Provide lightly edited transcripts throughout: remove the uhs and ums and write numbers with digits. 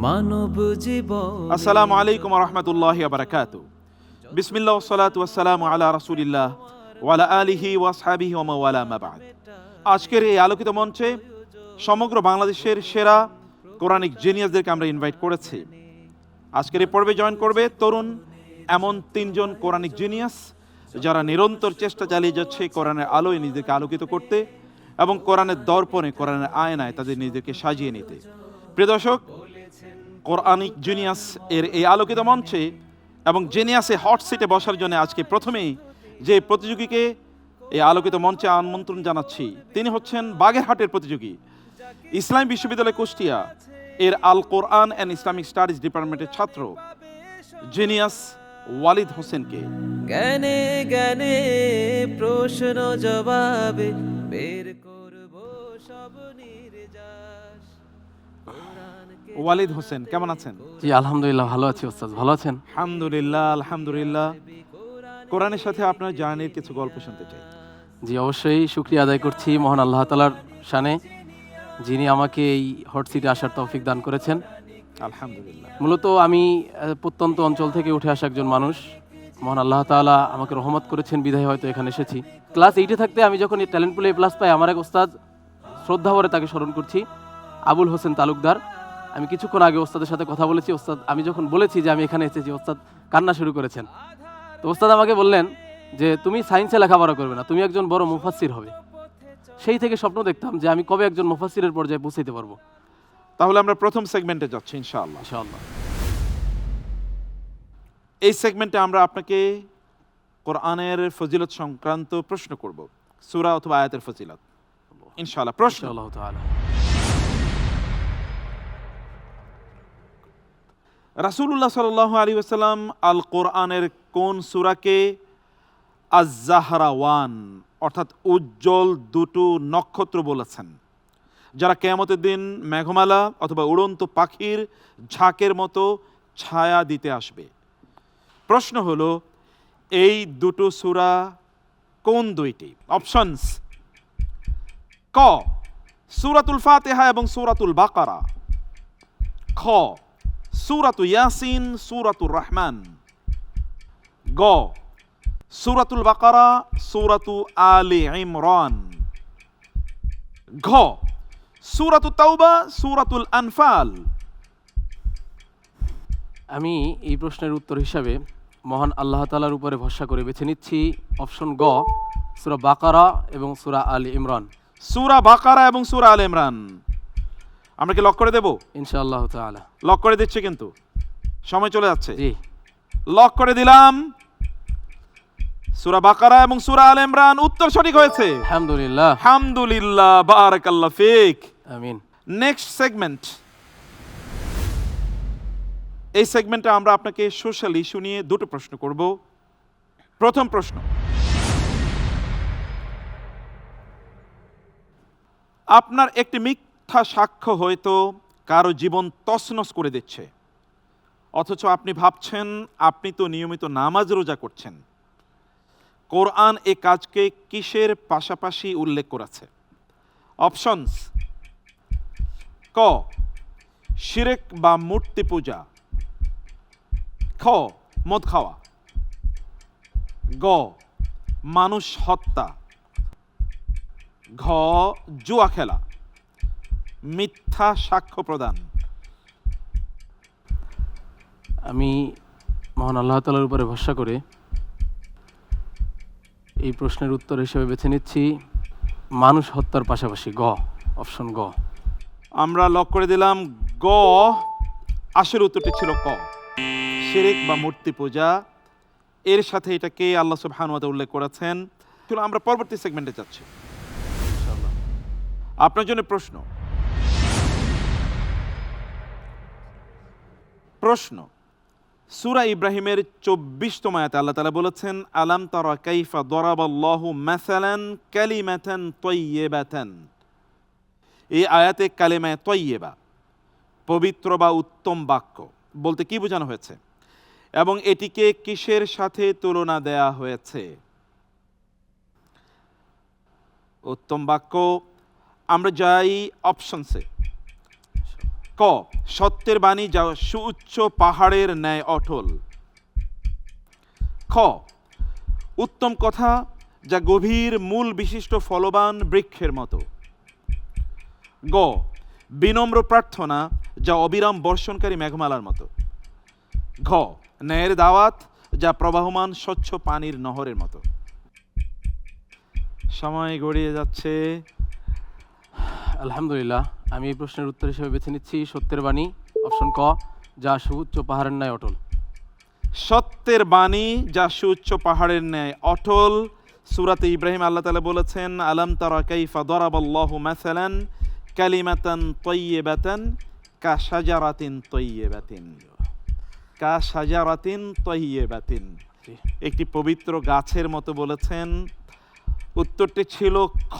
মানব জীবন। আসসালামু আলাইকুম ওয়া রাহমাতুল্লাহি ওয়া বারাকাতুহু। বিসমিল্লাহ ওয়া সলাতু ওয়া সালামু আলা রাসূলিল্লাহ ওয়া আলা আলিহি ওয়া আসহাবিহি ওয়া মাওয়ালা মা বা'দ। আজকের এই আলোকিত মঞ্চে সমগ্র বাংলাদেশের সেরা কোরআনিক জিনিয়াসদেরকে আমরা ইনভাইট করেছি। আজকের এই পর্বে জয়েন করবে তরুণ এমন তিনজন কোরআনিক জিনিয়াস যারা নিরন্তর চেষ্টা চালিয়ে যাচ্ছে কোরআনের আলোয় নিজেদেরকে আলোকিত করতে এবং কোরআনের দর্পণে, কোরআনের আয়নায় তাদের নিজেদেরকে সাজিয়ে নিতে। প্রিয় দর্শক, কোরআনিক জিনিয়াস এর এই আলোকিত মঞ্চে এবং জিনিয়াসে হট সিটে বসার জন্য আজকে প্রথমেই যে প্রতিযোগীকে এই আলোকিত মঞ্চে আমন্ত্রণ জানাচ্ছি, তিনি হচ্ছেন বাগেরহাটের প্রতিযোগী, ইসলামী বিশ্ববিদ্যালয় কুষ্টিয়া এর আল কোরআন অ্যান্ড ইসলামিক স্টাডিজ ডিপার্টমেন্টের ছাত্র জিনিয়াস ওয়ালিদ হোসেনকে। জ্ঞানে জ্ঞানে প্রশ্ন জবাবে বের করব সব নির্যাস। ওয়ালিদ হোসেন কেমন আছেন? জি আলহামদুলিল্লাহ ভালো আছি ওস্তাদ, ভালো আছেন? আলহামদুলিল্লাহ আলহামদুলিল্লাহ। কোরআনের সাথে আপনার জার্নির কিছু গল্প শুনতে চাই। জি অবশ্যই শুকরিয়া আদায় করছি মহান আল্লাহ তাআলার শানে, যিনি আমাকে এই হট সিটে আসার তৌফিক দান করেছেন। আলহামদুলিল্লাহ। মূলত আমি প্রত্যন্ত অঞ্চল থেকে উঠে আসা একজন মানুষ। মহান আল্লাহ তাআলা আমাকে রহমত করেছেন বিধায় হয়তো এখানে এসেছি। ক্লাস 8-এ থাকতে আমি যখন এই ট্যালেন্ট পুলে A+ পাই, আমার এক ওস্তাদ, শ্রদ্ধা ভরে তাকে স্মরণ করছি, আবুল হোসেন তালুকদার। আমি কিছুক্ষণ আগে ওস্তাদের সাথে কথা বলেছি। ওস্তাদ, আমি যখন বলেছি যে আমি এখানে এসেছি, ওস্তাদ কান্না শুরু করেছেন। তো ওস্তাদ আমাকে বললেন যে তুমি সায়েন্সে লেখাপড়া করবে না, তুমি একজন বড় মুফাসসির হবে। সেই থেকে স্বপ্ন দেখতাম যে আমি কবে একজন মুফাসসিরের পর্যায়ে পৌঁছাতে পারবো। তাহলে আমরা প্রথম সেগমেন্টে যাচ্ছি ইনশাআল্লাহ। ইনশাআল্লাহ। এই সেগমেন্টে আমরা আপনাকে কোরআনের ফজিলত সংক্রান্ত প্রশ্ন করব, সূরা অথবা আয়াতের ফজিলত ইনশাআল্লাহ। প্রশ্ন, ইনশাআল্লাহ তাআলা। রাসূলুল্লাহ সাল্লাল্লাহু আলাইহি ওয়াসাল্লাম আল কোরআনের কোন সূরাকে আজ-জাহরাওয়ান অর্থাৎ উজ্জ্বল দুটো নক্ষত্র বলেছেন, যারা কিয়ামতের দিন মেঘমালা অথবা উড়ন্ত পাখির ঝাঁকের মতো ছায়া দিতে আসবে? প্রশ্ন হলো, এই দুটো সূরা কোন দুইটি? অপশনস: ক সূরাতুল ফাতিহা এবং সূরাতুল বাকারা, খ সূরাতু ইয়াসিন সূরাতুর রহমান, গ সূরাতুল বাকারা সূরাতু আলে ইমরান, ঘ সূরাতু তাওবা সূরাতুল আনফাল। আমি এই প্রশ্নের উত্তর হিসাবে মহান আল্লাহ তাআলার উপরে ভরসা করে বেছে নিচ্ছি অপশন গ, সূরা বাকারা এবং সূরা আলে ইমরান। সূরা বাকারা এবং সূরা আলে ইমরান আমরা কি লক করে দেব? ইনশাআল্লাহ তাআলা। লক করে দিচ্ছে, কিন্তু সময় চলে যাচ্ছে। জি লক করে দিলাম। সূরা বাকারা এবং সূরা আলে ইমরান উত্তর সঠিক হয়েছে। আলহামদুলিল্লাহ। আলহামদুলিল্লাহ, বারাকাল্লাহ ফিক। আমিন। Next segment. এই সেগমেন্টে আমরা আপনাকে সোশ্যাল ইস্যু নিয়ে দুটো প্রশ্ন করব। প্রথম প্রশ্ন, আপনার একটি মিথ্যা সাক্ষ্য হয়তো কারো জীবন তছনছ করে দিচ্ছে, অথচ আপনি ভাবছেন আপনি তো নিয়মিত নামাজ রোজা করছেন। কোরআন এ কাজকে কিসের পাশাপাশি উল্লেখ করেছে? অপশনস: ক শিরক বা মূর্তি পূজা, খ মদ খাওয়া, গ মানুষ হত্যা, ঘ জুয়া খেলা। মিথ্যা সাক্ষ্য প্রদান। আমি মহান আল্লাহ তাআলার উপরে ভরসা করে এই প্রশ্নের উত্তর হিসেবে বেছে নিচ্ছি মানুষ হত্যার পাশাপাশি, গ, অপশন গ। আমরা লক করে দিলাম গ। আসল উত্তরটি ছিল ক, শিরক বা মূর্তি পূজা। এর সাথে এটাকে আল্লাহ সুবহানাহু ওয়া তাআলা উল্লেখ করেছেন। চলো আমরা পরবর্তী সেগমেন্টে যাচ্ছি। আপনার জন্য প্রশ্ন। সূরা ইব্রাহিমের 24তম আয়াতে আল্লাহ তাআলা বলেছেন, আলাম তারা কাইফা দরাবাল্লাহু মাসালান কালিমাতান তাইয়্যিবাতান। এই আয়াতে কালেমায়ে তয়্যেবা, পবিত্র বা উত্তম বাক্য বলতে কি বোঝানো হয়েছে এবং এটিকে কিসের সাথে তুলনা দেয়া হয়েছে? উত্তম বাক্য, আমরা যাই অপশনসে। ক, সত্যের বাণী যা সুউচ্চ পাহাড়ের ন্যায় অটল। খ, উত্তম কথা যা গভীর মূল বিশিষ্ট ফলবান বৃক্ষের মতো। গ, বিনম্র প্রার্থনা যা অবিরাম বর্ষণকারী মেঘমালার মতো। ঘ, ন্যায়ের দাওয়াত যা প্রবাহমান স্বচ্ছ পানির নহরের মতো। সময় গড়িয়ে যাচ্ছে। আলহামদুলিল্লাহ, আমি এই প্রশ্নের উত্তর হিসেবে বেছে নিচ্ছি সত্যের বাণী, অপশন ক, যা সুউচ্চ পাহাড়ের ন্যায় অটল। সত্যের বাণী যা সুউচ্চ পাহাড়ের ন্যায় অটল। সূরাতে ইব্রাহিম আল্লাহ তাআলা বলেছেন, আলাম তারা কাইফা দারাবাল্লাহু মাসালান কালিমাতান তাইয়্যিবাতান কাশাজারাতিন তাইয়্যিবাতিন। কাশাজারাতিন তাইয়্যিবাতিন, একটি পবিত্র গাছের মতো বলেছেন। উত্তরটি ছিল খ।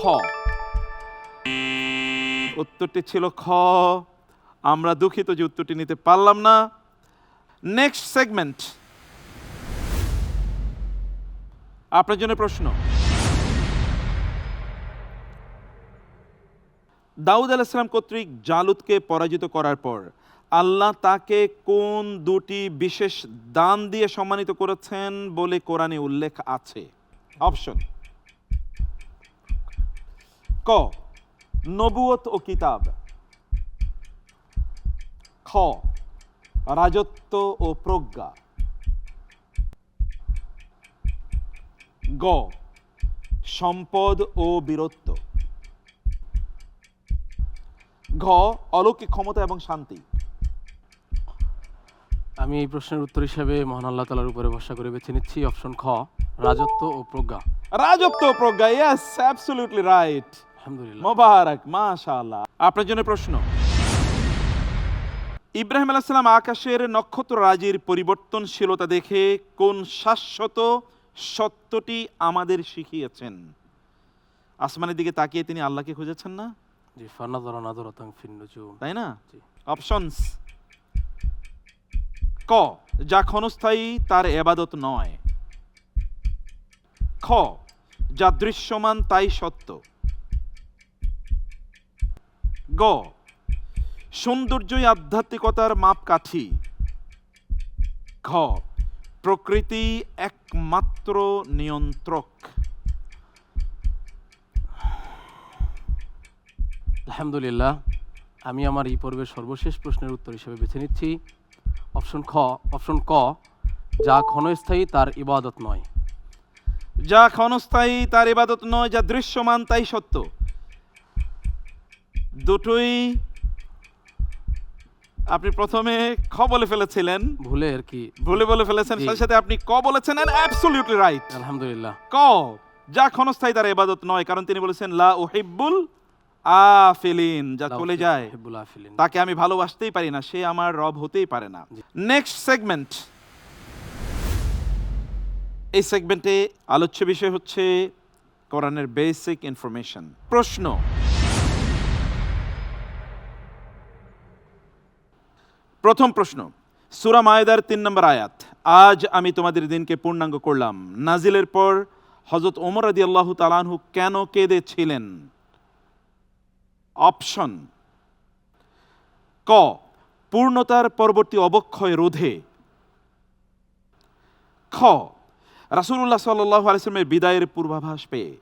উত্তরটি ছিল খ। আমরা দুঃখিত যে উত্তরটি নিতে পারলাম না। নেক্সট সেগমেন্ট, আপনার জন্য প্রশ্ন। দাউদ আলাইহিস সালাম কর্তৃক জালুতকে পরাজিত করার পর আল্লাহ তাকে কোন দুটি বিশেষ দান দিয়ে সম্মানিত করেছেন বলে কোরআনে উল্লেখ আছে? অপশন: ক, নবুয়ত ও কিতাব। খ, রাজত্ব ও প্রজ্ঞা। গ, সম্পদ ও বীরত্ব। ঘ, অলৌকিক ক্ষমতা এবং শান্তি। আমি এই প্রশ্নের উত্তর হিসেবে মহান আল্লাহ তাআলার উপরে ভরসা করে বেছে নিচ্ছি অপশন খ, রাজত্ব ও প্রজ্ঞা। রাজত্ব ও প্রজ্ঞা, ইয়েস, অ্যাবসলিউটলি রাইট। আলহামদুলিল্লাহ। মোবারক, মাশাআল্লাহ। আপনার জন্য প্রশ্ন। ইব্রাহিম আলাইহিস সালাম আকাশের নক্ষত্ররাজির পরিবর্তনশীলতা দেখে কোন শাশ্বত সত্যটি আমাদের শিখিয়েছেন? আসমানের দিকে তাকিয়ে তিনি আল্লাহকে খুঁজেছেন না? জি, ফানাযারা নাযারাতান ফিন নুজুম। তাই না? জি। অপশনস: ক, যা ক্ষণস্থায়ী তার ইবাদত নয়। খ, যা দৃশ্যমান তাই সত্য। গ, সৌন্দর্যই আধ্যাত্মিকতার মাপকাঠি। ঘ, প্রকৃতি একমাত্র নিয়ন্ত্রক। আলহামদুলিল্লাহ, আমি আমার এই পর্বের সর্বশেষ প্রশ্নের উত্তর হিসেবে বেছে নিচ্ছি অপশন ক, যা ক্ষণস্থায়ী তার ইবাদত নয়। যা ক্ষণস্থায়ী তার ইবাদত নয়, যা দৃশ্যমান তাই সত্য। দুটোই আপনি প্রথমে খ বলে ফেলেছিলেন, ভুলে আর কি, ভুলে বলে ফেলেছেন, জি। সাথে সাথে আপনি ক বলেছেন, এন্ড অ্যাবসলিউটলি রাইট। আলহামদুলিল্লাহ। ক, যা ক্ষণস্থায়ী তার ইবাদত নয়, কারণ তিনি বলেছেন লা উহিব্বুল আফিলিন, যা চলে যায় হিব্বুল আফিলিন। তাকে আমি ভালোবাসতেই পারি না, সে আমার রব হতেই পারে না। Next segment. এই সেগমেন্টে আলোচ্য বিষয় হচ্ছে কোরআনের বেসিক ইনফরমেশন। প্রশ্ন: প্রথম প্রশ্ন, সূরা মায়েদার 3 নম্বর আয়াত, আজ আমি তোমাদের দিনকে পূর্ণাঙ্গ করলাম, নাজিলের পর হযরত ওমর রাদিয়াল্লাহু তাআলা আনহু কেন কেঁদেছিলেন? অপশন: ক, পূর্ণতার পরবর্তী অবক্ষয় রোধে। খ, রাসূলুল্লাহ সাল্লাল্লাহু আলাইহি ওয়াসাল্লামের বিদায়ের পূর্বাভাস পেয়ে।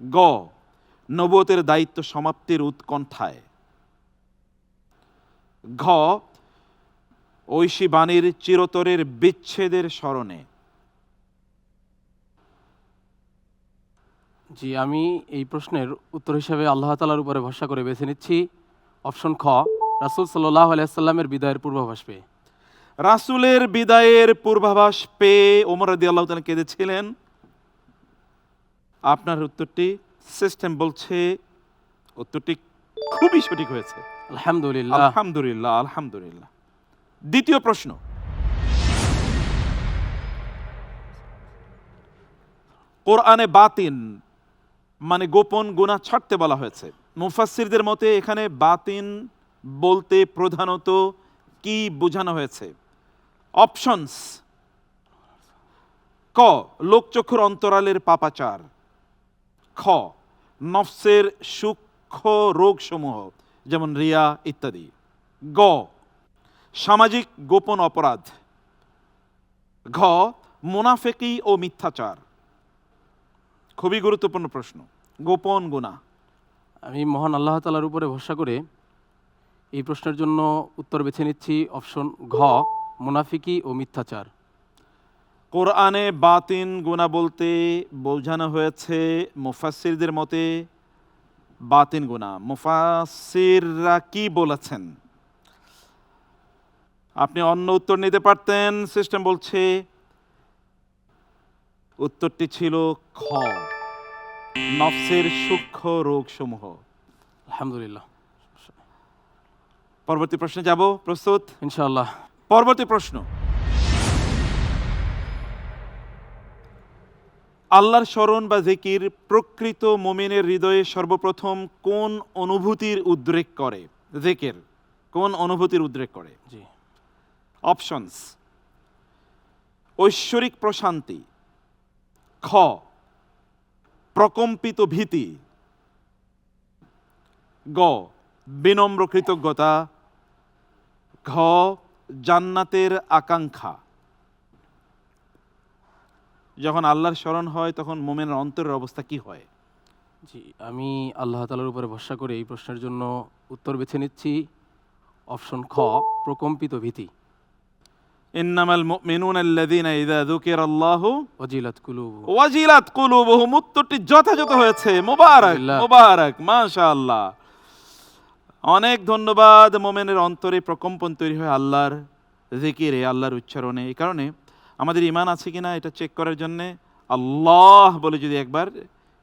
গ, নবুয়তের দায়িত্ব সমাপ্তির উৎকণ্ঠায়। ঘ, ঐশী বাণীর চিরতরের বিচ্ছেদের স্মরণে। জি, আমি এই প্রশ্নের উত্তর হিসেবে আল্লাহ তাআলার উপরে ভরসা করে বেছে নিচ্ছি অপশন খ, রাসূল সাল্লাল্লাহু আলাইহি ওয়াসাল্লামের বিদায়ের পূর্বাভাস পেয়ে। রাসূলের বিদায়ের পূর্বাভাস পেয়ে ওমর রাদিয়াল্লাহু তাআলা কেঁদেছিলেন। আপনার উত্তরটি, সিস্টেম বলছে উত্তরটি খুবই সঠিক হয়েছে। আলহামদুলিল্লাহ। আলহামদুলিল্লাহ, আলহামদুলিল্লাহ। দ্বিতীয় প্রশ্ন, কোরআনে বাতিন মানে গোপন গুনাহ ছাড়তে বলা হয়েছে। মুফাসসিরদের মতে এখানে বাতিন বলতে প্রধানত কি বোঝানো হয়েছে? অপশনস: ক, লোকচক্ষুর অন্তরালের পাপাচার; খ, নফসের সূক্ষ্ম রোগসমূহ যেমন রিয়া ইত্যাদি; গ, সামাজিক গোপন অপরাধ; ঘ, মুনাফিকি ও মিথ্যাচার। খুবই গুরুত্বপূর্ণ প্রশ্ন। গোপন গুনাহ। আমি মহান আল্লাহ তাআলার উপরে ভরসা করে এই প্রশ্নের জন্য উত্তর বেছে নিচ্ছি অপশন ঘ, মুনাফিকি ও মিথ্যাচার। কোরআনে বাতিন গুনাহ বলতে বোঝানো হয়েছে মুফাসসিরদের মতে বাতিন গুনাহ। মুফাসসিররা কি বলেছেন? আপনি অন্য উত্তর নিতে পারতেন। সিস্টেম বলছে উত্তরটি ছিল খ, নফসের সূক্ষ্ম রোগসমূহ। আলহামদুলিল্লাহ, পরবর্তী প্রশ্নে যাব। প্রস্তুত? ইনশাআল্লাহ। পরবর্তী প্রশ্ন: আল্লাহর স্মরণ বা জিকির প্রকৃত মুমিনের হৃদয়ে সর্বপ্রথম কোন অনুভূতির উদ্রেক করে? জিকির কোন অনুভূতির উদ্রেক করে? জি। অপশনস: ঐশ্বরিক প্রশান্তি; খ, প্রকম্পিত ভীতি; গ, বিনম্র কৃতজ্ঞতা; ঘ, জান্নাতের আকাঙ্ক্ষা। যখন আল্লাহর স্মরণ হয় তখন মুমিনের অন্তরের অবস্থা কি হয়? জি, আমি আল্লাহ তাআলার উপরে ভরসা করে এই প্রশ্নের জন্য উত্তর বেছে নিচ্ছি অপশন খ, প্রকম্পিত ভীতি। ইন্নামাল মুমিনুনা আল্লাযীনা ইযা যুকিরাল্লাহু ওয়াজিলাত কুলুবুহুম। ওয়াজিলাত কুলুবুহুম। উত্তরটি যথাযথ হয়েছে। মোবারক, আলহামদুলিল্লাহ। মোবারক, মাশাআল্লাহ। অনেক ধন্যবাদ। মুমিনের অন্তরে প্রকম্পন তৈরি হয় আল্লাহর জিকিরে, আল্লাহর উচ্চারণে। এই কারণে আমাদের ঈমান আছে কিনা এটা চেক করার জন্য আল্লাহ বলে যদি একবার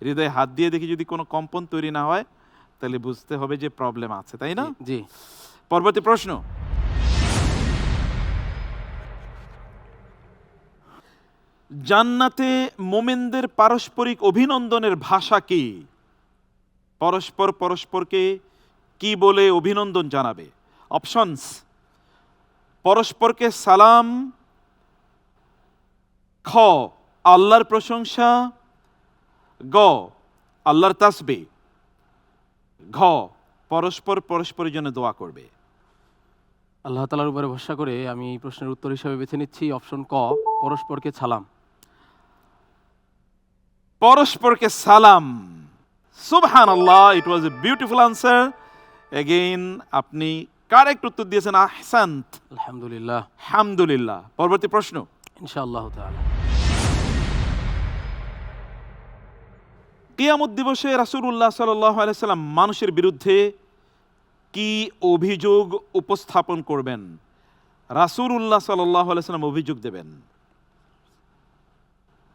হৃদয়ে হাত দিয়ে দেখি, যদি কোনো কম্পন তৈরি না হয় তাহলে বুঝতে হবে যে প্রবলেম আছে, তাই না? জি। পরবর্তী প্রশ্ন: জান্নাতে মুমিনদের পারস্পরিক অভিনন্দনের ভাষা কি? পরস্পর পরস্পরকে কি বলে অভিনন্দন জানাবে? অপশনস: পরস্পরকে সালাম; খ, আল্লাহর প্রশংসা; গ, আল্লাহর তাসবিহ; ঘ, পরস্পর পরস্পরের জন্য দোয়া করবে। আল্লাহ তাআলার উপরে ভরসা করে আমি এই প্রশ্নের উত্তর হিসেবে বেছে নিচ্ছি অপশন ক, পরস্পরকে সালাম। পরস্পরকে সালাম। সুবহানাল্লাহ, ইট ওয়াজ এ বিউটিফুল আনসার। এগেইন আপনি কারেক্ট উত্তর দিয়েছেন। আহসান্ত, আলহামদুলিল্লাহ। আলহামদুলিল্লাহ। পরবর্তী প্রশ্ন: ইনশাআল্লাহ তাআলা। কিয়ামত দিবসে রাসূলুল্লাহ সাল্লাল্লাহু আলাইহি সাল্লাম মানুষের বিরুদ্ধে কি অভিযোগ উপস্থাপন করবেন? রাসূলুল্লাহ সাল্লাল্লাহু আলাইহি সাল্লাম অভিযোগ দেবেন,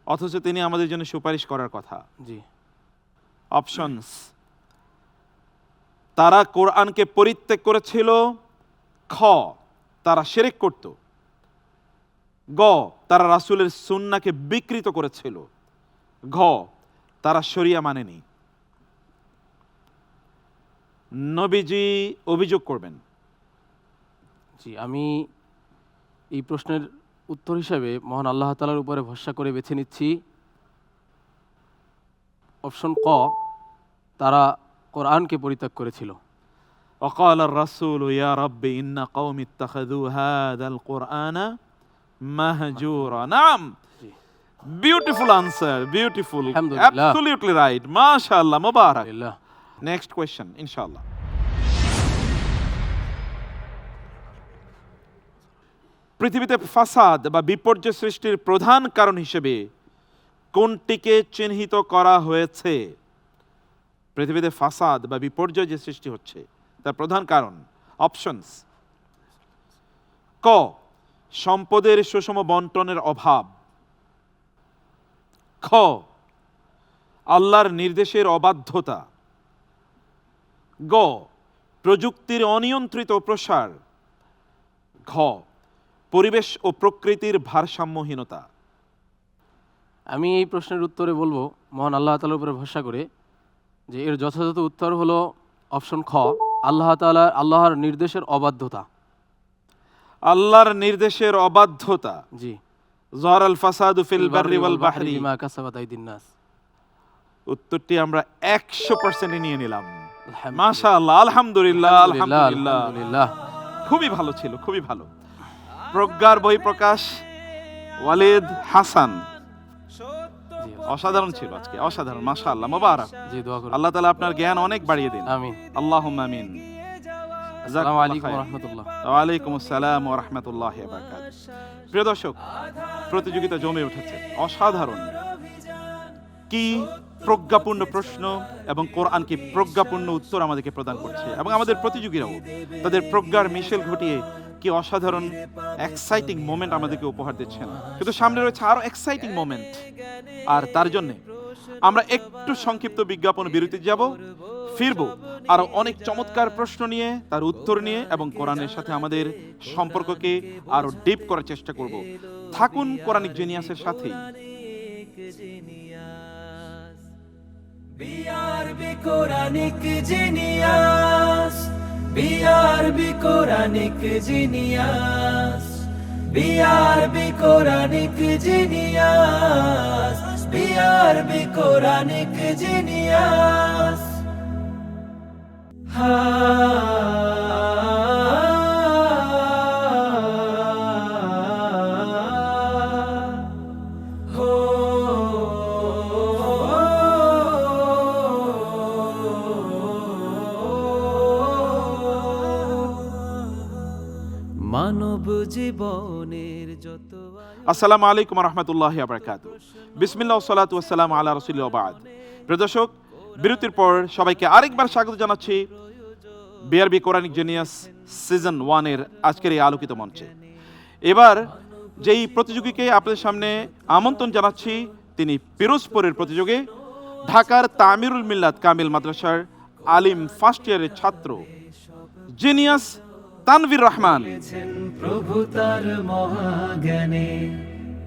অথচ তিনি আমাদের জন্য সুপারিশ করার কথা। জি। অপশনস: তারা কোরআনকে পরিত্যাগ করেছিল; খ, তারা শিরক করত; গ, তারা রাসূলের সুন্নাহকে বিকৃত করেছিল; ঘ, তারা শরিয়া মানেনি। নবীজি অভিযোগ করবেন। জি, আমি এই প্রশ্নের উত্তর হিসেবে মহান আল্লাহ তাআলার উপরে ভরসা করে বেছে নিচ্ছি অপশন ক, তারা কোরআনকে পরিত্যাগ করেছিল। وقال الرسول يا رب إن قوم اتخذوا هذا القرآن مهجورا. نعم, জি। beautiful answer, beautiful, Alhamdulillah. absolutely right, mashallah, mubarak. আলহামদুলিল্লাহ। Next question, inshallah. পৃথিবীতে ফাসাদ বা বিপর্যয় সৃষ্টির প্রধান কারণ হিসেবে কোনটিকে চিহ্নিত করা হয়েছে? পৃথিবীতে ফাসাদ বা বিপর্যয় যে সৃষ্টি হচ্ছে তার প্রধান কারণ। অপশনস: ক, সম্পদের সুষম বন্টনের অভাব; খ, আল্লাহর নির্দেশের অবাধ্যতা; গ, প্রযুক্তির অনিয়ন্ত্রিত প্রসার; ঘ, পরিবেশ ও প্রকৃতির ভারসাম্যহীনতা। আমি এই প্রশ্নের উত্তরে বলবো মহান আল্লাহ তাআলার উপরে ভরসা করে যে এর যথাযথ উত্তর হলো অপশন খ, আল্লাহর নির্দেশের অবাধ্যতা। আল্লাহর নির্দেশের অবাধ্যতা। জি। যহরাল ফাসাদু ফিল বাররি ওয়াল বাহরি। বিমা কাসাবাত আইদিন নাস। উত্তরটি আমরা 100% নিয়ে নিলাম। আলহামদুলিল্লাহ। মাশাআল্লাহ, আলহামদুলিল্লাহ, আলহামদুলিল্লাহ। আলহামদুলিল্লাহ। খুবই ভালো ছিল, খুবই ভালো। প্রজ্ঞার বই প্রকাশ, ওয়ালিদ হাসান। জি, অসাধারণ ছিল আজকে, অসাধারণ। মাশাআল্লাহ, মোবারক। জি, দোয়া করুন। আল্লাহ তাআলা আপনার জ্ঞান অনেক বাড়িয়ে দিন। আমিন। আল্লাহুম্মা আমিন। আসসালামু আলাইকুম ওয়া রাহমাতুল্লাহ। ওয়া আলাইকুম আসসালাম ওয়া রাহমাতুল্লাহি ওয়া বারাকাতুহু। প্রিয় দর্শক, প্রতিযোগিতা জমে উঠেছে, অসাধারণ। কি প্রজ্ঞাপূর্ণ প্রশ্ন এবং কোরআন কি প্রজ্ঞাপূর্ণ উত্তর আমাদেরকে প্রদান করছে, এবং আমাদের প্রতিযোগীরাও তাদের প্রজ্ঞার মিশেল ঘটিয়ে কি অসাধারণ এক্সাইটিং মোমেন্ট আমাদেরকে উপহার দিচ্ছেন। কিন্তু সামনে রয়েছে আরো এক্সাইটিং মোমেন্ট, আর তার জন্য আমরা একটু সংক্ষিপ্ত বিজ্ঞাপন বিরতি যাব, ফিরবো আরো অনেক চমৎকার প্রশ্ন নিয়ে, তার উত্তর নিয়ে, এবং কোরআনের সাথে আমাদের সম্পর্ককে আরো ডিপ করার চেষ্টা করব। থাকুন কোরআনিক জিনিয়াসের সাথেই। BRB Quranic Genius, BRB Quranic Genius, BRB Quranic Genius, BRB Quranic Genius. মানব জীবনের যত আসসালামু আলাইকুম ওয়া রাহমাতুল্লাহি ওয়া বারাকাতুহু। বিসমিল্লাহ ওয়া সালাতু ওয়া সালামু আলা রাসূলিল্লাহ ওয়া বা'দ। প্রিয় দর্শক, বিরতির পর সবাইকে আরেকবার স্বাগত জানাচ্ছি বিআরবি কোরআনিক জিনিয়াস সিজন 1 এর আজকের এই আলোকিত মঞ্চে। এবার যেই প্রতিযোগীকে আপনাদের সামনে আমন্ত্রণ জানাচ্ছি, তিনি পিরোজপুরের প্রতিযোগী, ঢাকার তামিরুল মিল্লাত কামিল মাদ্রাসার আলিম ফার্স্ট ইয়ারের ছাত্র জিনিয়াস তানভীর রহমান। প্রভু তার মহাজ্ঞানে,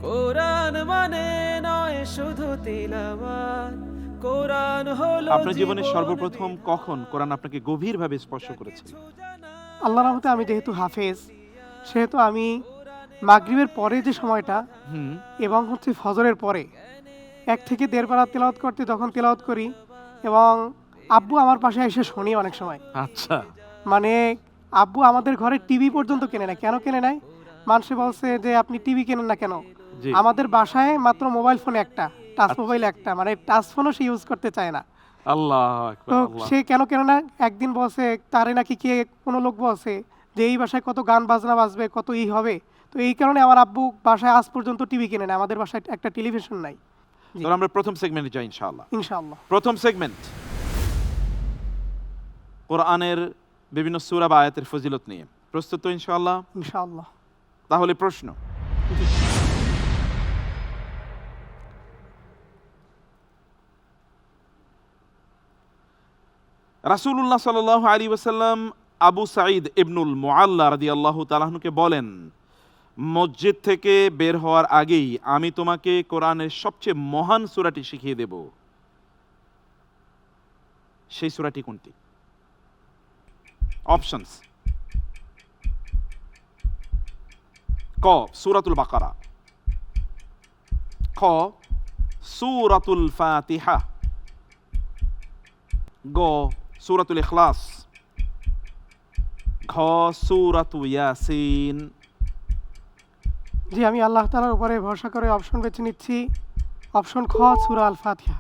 কোরআন মানে নয় শুধু তিলাওয়াত, কোরআন হলো আপনার জীবনের সর্বপ্রথম কখন কোরআন আপনাকে গভীরভাবে স্পর্শ করেছে? আল্লাহর রহমতে আমি যেহেতু হাফেজ, সেহেতু আমি মাগরিবের পরে যে সময়টা এবং হচ্ছে ফজরের পরে 1 থেকে 1.5 পারা তেলাওয়াত করতে তখন তেলাওয়াত করি, এবং আব্বু আমার পাশে এসে শুনি অনেক সময়। আচ্ছা, মানে আব্বু আমাদের ঘরে টিভি পর্যন্ত কেনে না। কেন কেনে নাই? মানুষে বলছে যে আপনি টিভি কেনেন না কেন? জি। আমাদের বাসায় মাত্র মোবাইল ফোন একটা, টাচ মোবাইল একটা, মানে টাচ ফোনও সে ইউজ করতে চায় না। আল্লাহু আকবার, তো আল্লাহ। সে কেন কেন না, একদিন বলছে তারে নাকি কে কোনো লোক বলছে যে এই বাসায় কত গান বাজনা বাজবে, কত হবে। তো এই কারণে আমার আব্বু বাসায় আজ পর্যন্ত টিভি কিনে না, আমাদের বাসায় একটা টেলিভিশন নাই। তো আমরা প্রথম সেগমেন্টে যাই ইনশাআল্লাহ। ইনশাআল্লাহ। প্রথম সেগমেন্ট কোরআনের বিভিন্ন সূরা বা আয়াতের ফজিলত নিয়ে। প্রস্তুত তো ইনশাআল্লাহ? ইনশাআল্লাহ। তাহলে প্রশ্ন, রাসূলুল্লাহ সাল্লাল্লাহু আলাইহি ওয়াসাল্লাম আবু সাঈদ ইবনুল মুআল্লা রাদিয়াল্লাহু তাআলা আনহুকে বলেন, মসজিদ থেকে বের হওয়ার আগেই আমি তোমাকে কোরআনের সবচেয়ে মহান সূরাটি শিখিয়ে দেব। সেই সূরাটি কোনটি? অপশনস: ক সূরাতুল বাকারা, খ সূরাতুল ফাতিহা, গ সূরাতুল ইখলাস, ঘ সূরাতু ইয়াসিন। জি, আমি আল্লাহ তাআলার উপরে ভরসা করে অপশন বেছে নিচ্ছি। অপশন খ, সূরা আল ফাতিহা।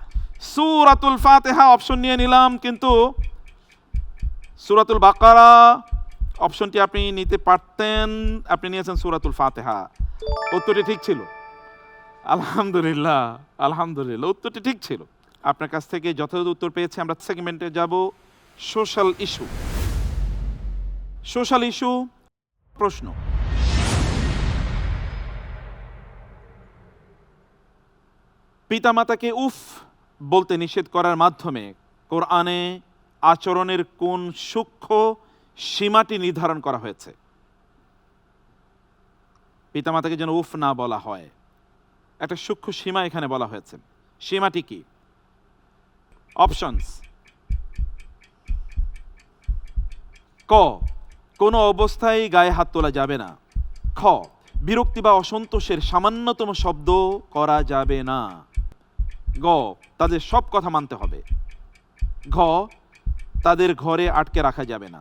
সূরাতুল ফাতিহা অপশন নিয়ে নিলাম, কিন্তু সূরাতুল বাকারা অপশনটি আপনি নিতে পারতেন, আপনি নিয়েছেন সূরাতুল ফাতিহা। উত্তরটি ঠিক ছিল। আলহামদুলিল্লাহ, আলহামদুলিল্লাহ, উত্তরটি ঠিক ছিল। আপনার কাছ থেকে যথাযথ উত্তর পেয়েছি। আমরা সেগমেন্টে যাব, সোশ্যাল ইস্যু। সোশ্যাল ইস্যু প্রশ্ন, পিতামাতাকে উফ বলতে নিষেধ করার মাধ্যমে কোরআনে আচরণের কোন সূক্ষ্ম সীমাটি নির্ধারণ করা হয়েছে? পিতামাতাকে যেন উফ না বলা হয়, একটা সূক্ষ্ম সীমা এখানে বলা হয়েছে। সীমাটি কি? অপশনস: ক, কোনো অবস্থায় গায়ে হাত তোলা যাবে না। খ, বিরক্তি বা অসন্তোষের সামান্যতম শব্দ করা যাবে না। গ, তাদের সব কথা মানতে হবে। ঘ, তাদের ঘরে আটকে রাখা যাবে না।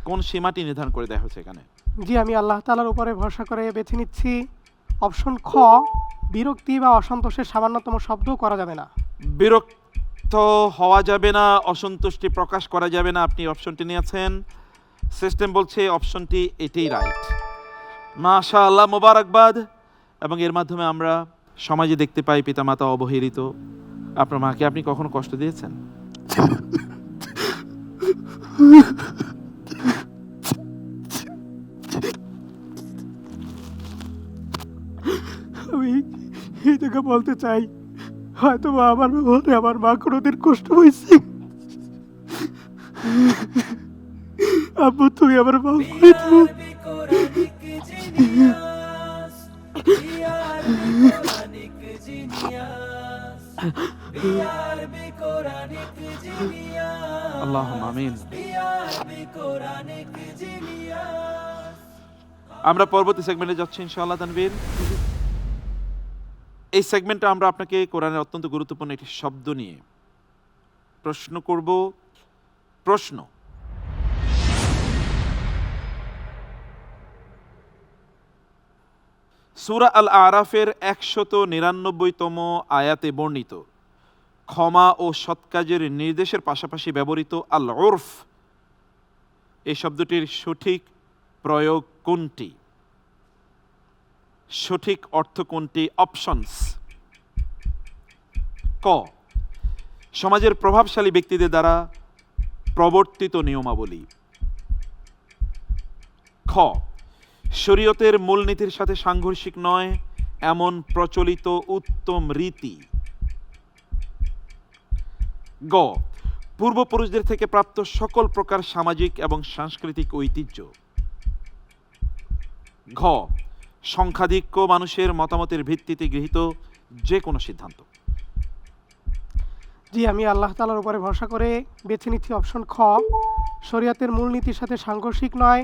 কোন সীমাটি নির্ধারণ করে দেওয়া হয়েছে এখানে? জি, আমি আল্লাহ তাআলার উপরে ভরসা করে বেছে নিচ্ছি অপশন খ, বিরক্তি বা অসন্তোষের সামান্যতম শব্দও করা যাবে না। বিরক্ত হওয়া যাবে না, অসন্তুষ্টি প্রকাশ করা যাবে না, আপনি অপশনটি নিয়েছেন। সিস্টেম বলছে অপশনটি এটাই রাইট। মাশাআল্লাহ, মোবারকবাদ। এবং এর মাধ্যমে আমরা সমাজে দেখতে পাই পিতামাতা অবহেলিত। আপনার মাকে আপনি কখনো কষ্ট দিয়েছেন? আমি এই জায়গা বলতে চাই, হয়তো বা আমার ব্যবহারে আমার মা কোনোদিন কষ্ট হয়েছে। আব্বু, তুমি আমার মাফ করে দিও। আল্লাহুম্মা আমিন। আমরা পরবর্তী সেগমেন্টে যাচ্ছি ইনশাআল্লাহ। তানভীর, এই সেগমেন্টে আমরা আপনাকে কোরআনের অত্যন্ত গুরুত্বপূর্ণ একটি শব্দ নিয়ে প্রশ্ন করব। প্রশ্ন: সূরা আল আরাফের 199তম আয়াতে বর্ণিত ক্ষমা ও সৎ কাজের নির্দেশের পাশাপাশি ব্যবহৃত আল উরফ এই শব্দটির সঠিক প্রয়োগ কোনটি? সঠিক অর্থ কোনটি? অপশনস: ক, সমাজের প্রভাবশালী ব্যক্তিদের দ্বারা প্রবর্তিত নিয়মাবলী। খ, শরীয়তের মূলনীতির সাথে সাংঘর্ষিক নয় এমন প্রচলিত উত্তম রীতি। গ, পূর্বপুরুষদের থেকে প্রাপ্ত সকল প্রকার সামাজিক এবং সাংস্কৃতিক ঐতিহ্য। ঘ, সংখ্যাধিক্য মানুষের মতামতের ভিত্তিতে গৃহীত যে কোনো সিদ্ধান্ত। জি, আমি আল্লাহ তাআলার উপরে ভরসা করে বেছে নিচ্ছি অপশন খ, শরীয়তের মূলনীতির সাথে সাংঘর্ষিক নয়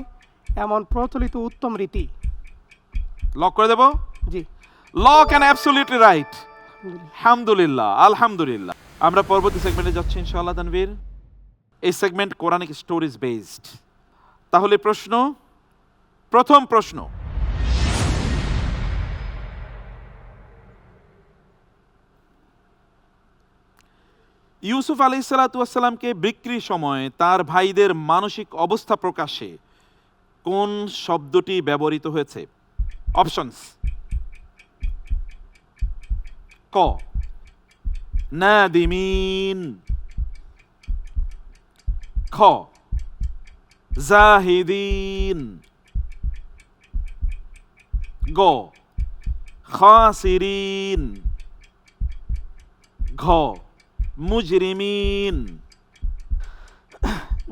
এমন প্রচলিত উত্তম রীতি। লক করে দেব? জি, লক অ্যান্ড অ্যাবসলিউটলি রাইট। আলহামদুলিল্লাহ, আলহামদুলিল্লাহ। আমরা পরবর্তী সেগমেন্টে যাচ্ছি ইনশাআল্লাহ। তানভীর, এই সেগমেন্ট কোরআনিক স্টোরিজ বেসড। তাহলে প্রশ্ন, প্রথম প্রশ্ন: ইউসুফ আলাইহিসসালাতু ওয়াসসালামকে বিক্রির সময় তার ভাইদের মানসিক অবস্থা প্রকাশে কোন শব্দটি ব্যবহৃত হয়েছে? অপশনস: ক, নাদিমিন। খ, জাহিদিন। গ, খাসিরিন। ঘ, মুজরিমিন।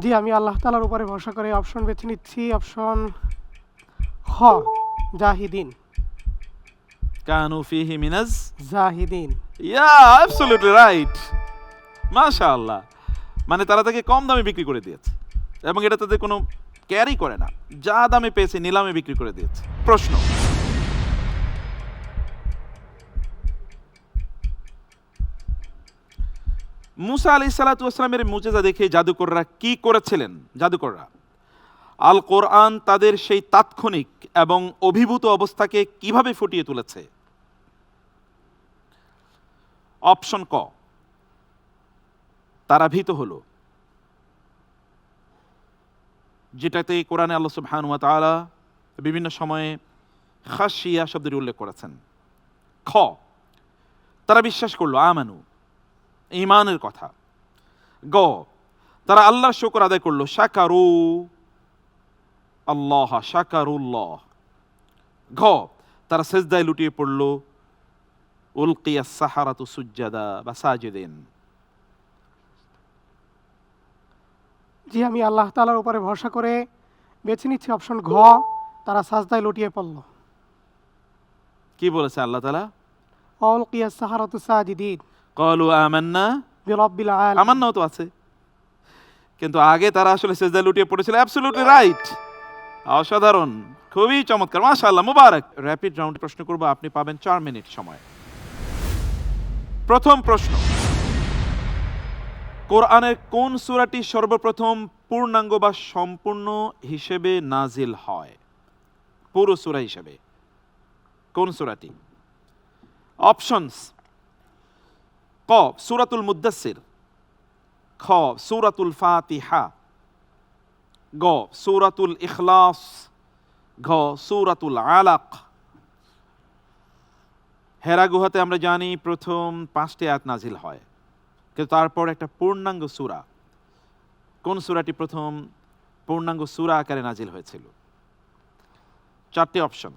জি, আমি আল্লাহ তাআলার উপরে ভরসা করে অপশন বেছে নিচ্ছি অপশন খ, জাহিদিন। কানু ফিহি মিনাজ জাহিদিন। ইয়া, অ্যাবসলিউটলি রাইট। মাশাআল্লাহ। মানে তারা তাকে কম দামে বিক্রি করে দিয়েছে এবং এটা তাদের কোনো ক্যারি করে না, যা দামে পেয়েছে নিলামে বিক্রি করে দিয়েছে। প্রশ্ন: মুসা আলাইহিসসালাতু ওয়াসসালামের মুজিজা দেখে জাদুকররা কি করেছিলেন? জাদুকররা আল কোরআন তাদের সেই তাৎক্ষণিক এবং অভিভূত অবস্থাকে কিভাবে ফুটিয়ে তুলেছে? অপশন ক, তারা ভীত হলো, যেটাতে কোরআনে আল্লাহ সুবহানাহু ওয়া তাআলা বিভিন্ন সময়ে খাশিয়া শব্দটি উল্লেখ করেছেন। খ, তারা বিশ্বাস করলো, আমানু, ঈমানের কথা। গ, তারা আল্লাহর শুকর আদায় করলো, শাকারু আল্লাহ, শাকারুল্লাহ। ঘ, তারা সেজদায় লুটিয়ে পড়লো, উলকিয়াস সাহারাতু সুজ্জাদা বা সাজিদিন। জি, আমি আল্লাহ তাআলার উপরে ভরসা করে বেছে নিচ্ছি অপশন ঘ, তারা সাজদায় লুটিয়ে পড়ল। কি বলেছে আল্লাহ তাআলা? উলকিয়াস সাহারাতু সাজিদিন ক্বালু আমান্না বিরাব্বিল আলামিন। আমান্নাও তো আছে। কিন্তু আগে তারা আসলে সেজদায় লুটিয়ে পড়েছিল। অ্যাবসলিউটলি রাইট, অসাধারণ, খুবই চমৎকার, মাশাআল্লাহ, মুবারক। র্যাপিড রাউন্ডে প্রশ্ন করব, আপনি পাবেন 4 মিনিট সময়। প্রথম প্রশ্ন, কোরআনের কোন সূরাটি সর্বপ্রথম পূর্ণাঙ্গ বা সম্পূর্ণ হিসেবে নাজিল হয়? পুরো সূরা হিসেবে কোন সূরাটি? অপশনস: ক সূরাতুল মুদ্দাসসির, খ সূরাতুল ফাতিহা, গ সূরাতুল ইখলাস, ঘ সূরাতুল আলাক। হেরা গুহাতে আমরা জানি প্রথম 5টি আয়াত নাজিল হয়, কিন্তু তারপর একটা পূর্ণাঙ্গ সূরা, কোন সূরাটি প্রথম পূর্ণাঙ্গ সূরা আকারে নাজিল হয়েছিল? 4টি অপশন।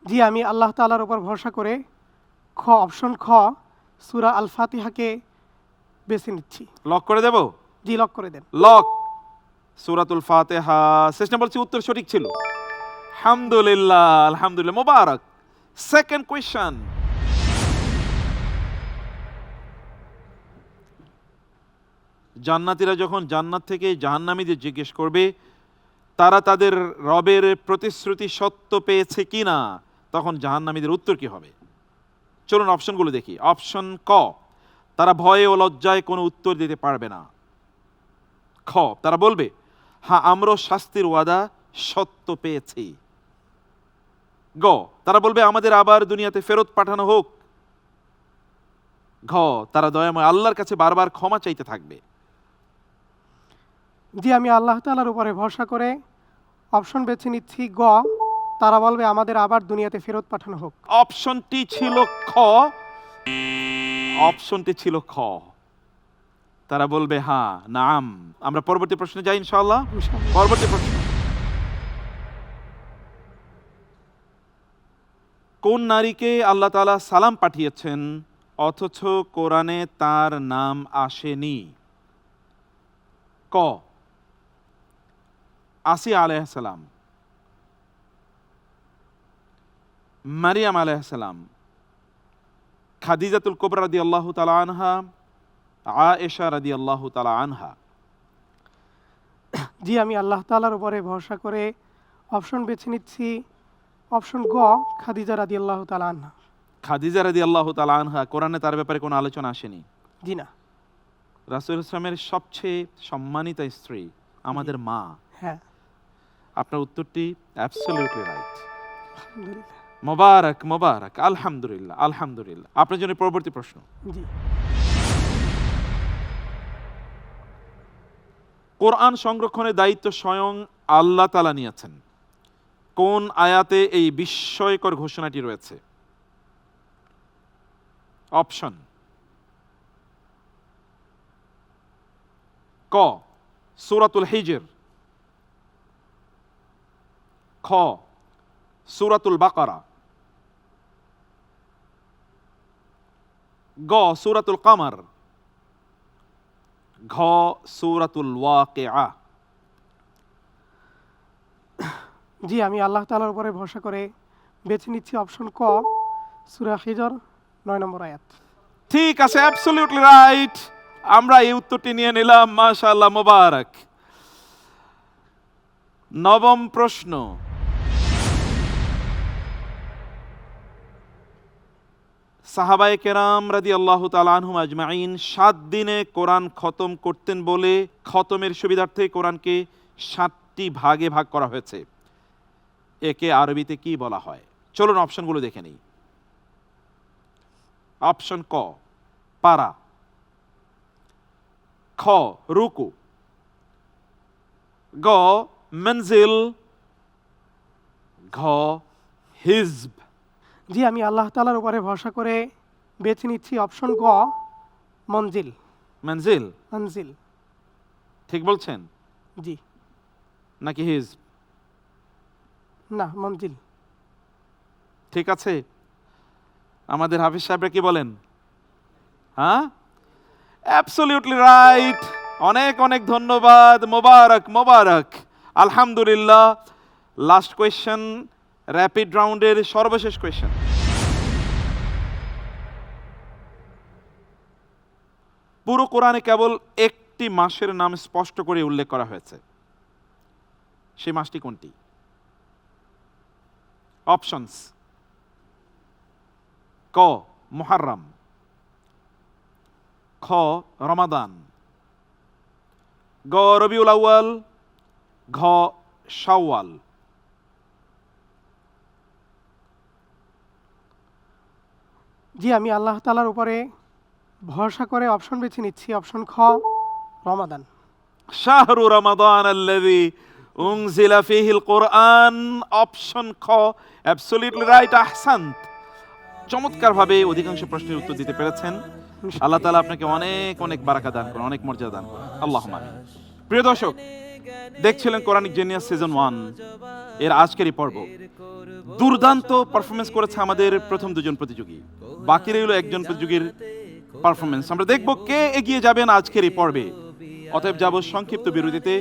জি, আমি আল্লাহ তাআলার উপর ভরসা করে অপশন খ সূরা আল ফাতিহাকে বেছে নিচ্ছি। লক করে দেব? জি, লক করে দেন। লক, সূরাতুল ফাতিহা। চেষ্টা বলছি উত্তর সঠিক ছিল। আলহামদুলিল্লাহ, আলহামদুলিল্লাহ, মোবারক। সেকেন্ড কোয়েশ্চন, জান্নাতীরা যখন জান্নাত থেকে জাহান্নামীদের জিজ্ঞেস করবে তারা তাদের রবের প্রতিশ্রুতি সত্য পেয়েছে কিনা, তখন জাহান্নামীদের উত্তর কি হবে? চলুন অপশনগুলো দেখি। অপশন ক, তারা ভয়ে ও লজ্জায় কোনো উত্তর দিতে পারবে না। খ, তারা বলবে হ্যাঁ আমরা শাস্তির ওয়াদা সত্য পেয়েছি। গ, তারা বলবে আমাদের আবার দুনিয়াতে ফেরত পাঠানো হোক। ঘ, তারা দয়াময় আল্লাহর কাছে বারবার ক্ষমা চাইতে থাকবে। জি, আমি আল্লাহ তাআলার উপরে ভরসা করে অপশন বেছে নিচ্ছি গ, তারা বলবে আমাদের আবার দুনিয়াতে ফেরত পাঠানো হোক। অপশনটি ছিল খ, অপশনটি ছিল খ, তারা বলবে হ্যাঁ নাম। আমরা পরবর্তী প্রশ্নে যাই ইনশাআল্লাহ। ইনশাআল্লাহ। পরবর্তী প্রশ্ন, কোন নারীকে আল্লাহ তাআলা সালাম পাঠিয়েছেন অথচ কোরআনে তার নাম আসেনি? ক আসিয়া আলাইহিস সালাম, মারিয়াম আলাইহিস সালাম, খাদিজাতুল কুবরা রাদিয়াল্লাহু তাআলা আনহা, আয়েশা রাদিয়াল্লাহু তাআলা আনহা। জি, আমি আল্লাহ তাআলার উপরে ভরসা করে অপশন বেছে নিচ্ছি অপশন গ, খাদিজা রাদিয়াল্লাহু তাআলা আনহা। খাদিজা রাদিয়াল্লাহু তাআলা আনহা, কোরআনে তার ব্যাপারে কোনো আলোচনা আসেনি। জি না। রাসূল ইসলামের সবচেয়ে সম্মানিত স্ত্রী, আমাদের মা। হ্যাঁ, আপনার উত্তরটি অ্যাবসলিউটলি রাইট। আলহামদুলিল্লাহ। মোবারক, মোবারক, আলহামদুলিল্লাহ, আলহামদুলিল্লাহ। আপনার জন্য পরবর্তী প্রশ্ন, জি, কোরআন সংরক্ষণের দায়িত্ব স্বয়ং আল্লাহ তাআলা নিয়েছেন, কোন আয়াতে এই বিস্ময়কর ঘোষণাটি রয়েছে? অপশন: ক সূরাতুল হিজর, খ সূরাতুল বাকারা, গ সূরাতুল কমর, ঘ সূরাতুল ওয়াকিআ। জি, আমি আল্লাহ তাআলার উপরে ভরসা করে বেছে নিচ্ছি অপশন ক, সূরা হিজর 9 নম্বর আয়াত। ঠিক আছে, অ্যাবসলিউটলি রাইট। আমরা এই উত্তরটি নিয়ে নিলাম, মাশাআল্লাহ, মোবারক। নবম প্রশ্ন, সাহাবায়ে কেরাম রাদিয়াল্লাহু তাআলা আনহুম আজমাইন 7 দিনে কোরআন খতম করতেন বলে খতমের সুবিধার্থে কোরআনকে 7টি ভাগে ভাগ করা হয়েছে। একে আরবিতে কি বলা হয়? চলুন অপশনগুলো দেখে নিই। অপশন ক পারা, খ রুকু, গ মনজিল, ঘ হিজব। জি, আমি আল্লাহ তাআলার উপরে ভরসা করে বেছে নিচ্ছি অপশন গ, মঞ্জিল। মনজিল মঞ্জিল। ঠিক বলছেন জি নাকি হিজব? না, মঞ্জিল। ঠিক আছে, আমাদের হাফিজ সাহেবরা কি বলেন? হ্যাঁ, অ্যাবসলিউটলি রাইট। অনেক অনেক ধন্যবাদ, মোবারক, মোবারক, আলহামদুলিল্লাহ। লাস্ট কোয়েশ্চেন, র্যাপিড রাউন্ডের সর্বশেষ কোয়েশ্চেন। পুরো কোরআনে কেবল একটি মাসের নাম স্পষ্ট করে উল্লেখ করা হয়েছে, সেই মাসটি কোনটি? অপশনস: ক মুহাররম, খ রমাদান, গ রবিউল আউয়াল, ঘ শাওয়াল। জি, আমি আল্লাহ তাআলার উপরে ভরসা করে অপশন বেছে নিচ্ছি, অপশন খ রমাদান। শাহরু রমাদান আল্লাযী উনজিলা ফীহিল কোরআন। অপশন খ, অ্যাবসলিউটলি রাইট, আহসান্ত। চমৎকারভাবে অধিকাংশ প্রশ্নের উত্তর দিতে পেরেছেন। আল্লাহ তাআলা আপনাকে অনেক অনেক বারাকা দান করুন, অনেক মর্যাদা দান করুন, আল্লাহুম্মা আমিন। প্রিয় দর্শক, দেখছিলেন কোরআনিক জিনিয়াস সিজন 1 এর আজকের এই পর্ব। দুর্দান্ত পারফরমেন্স করেছে আমাদের প্রথম দুজন প্রতিযোগী, বাকি রইল একজন প্রতিযোগীর পারফরমেন্স। আমরা দেখব কে এগিয়ে যাবেন আজকের এই পর্বে। অতএব যাব সংক্ষিপ্ত বিরতিতে,